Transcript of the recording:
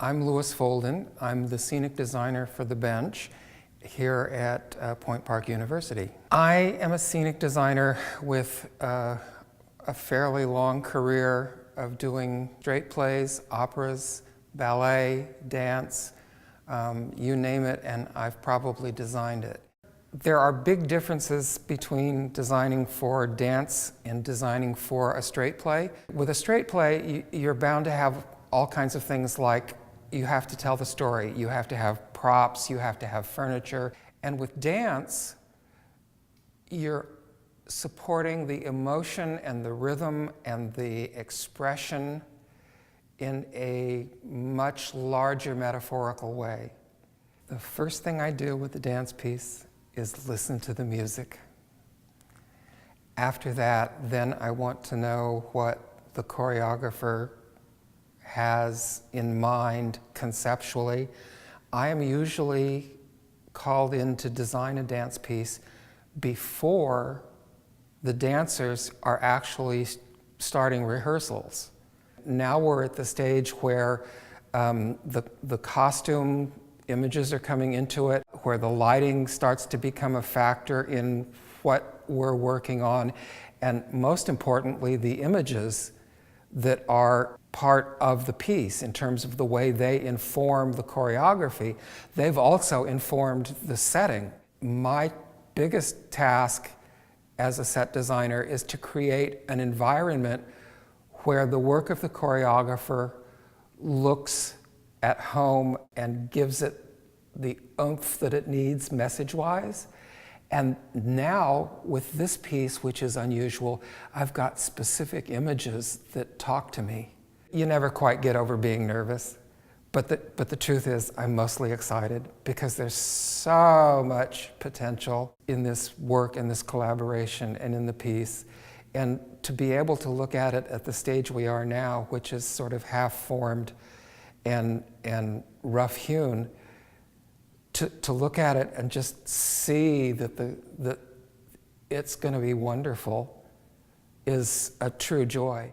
I'm Louis Folden. I'm the scenic designer for The Bench here at Point Park University. I am a scenic designer with a fairly long career of doing straight plays, operas, ballet, dance, you name it, and I've probably designed it. There are big differences between designing for dance and designing for a straight play. With a straight play, you're bound to have all kinds of things like you have to tell the story, you have to have props, you have to have furniture. And with dance, you're supporting the emotion and the rhythm and the expression in a much larger metaphorical way. The first thing I do with the dance piece is listen to the music. After that, then I want to know what the choreographer has in mind conceptually. I am usually called in to design a dance piece before the dancers are actually starting rehearsals. Now we're at the stage where the costume images are coming into it, where the lighting starts to become a factor in what we're working on, and most importantly, the images that are part of the piece in terms of the way they inform the choreography. They've also informed the setting. My biggest task as a set designer is to create an environment where the work of the choreographer looks at home and gives it the oomph that it needs message-wise. And now, with this piece, which is unusual, I've got specific images that talk to me. You never quite get over being nervous, but the truth is I'm mostly excited because there's so much potential in this work, in this collaboration, and in the piece. And to be able to look at it at the stage we are now, which is sort of half-formed and rough-hewn, to look at it and just see that it's going to be wonderful is a true joy.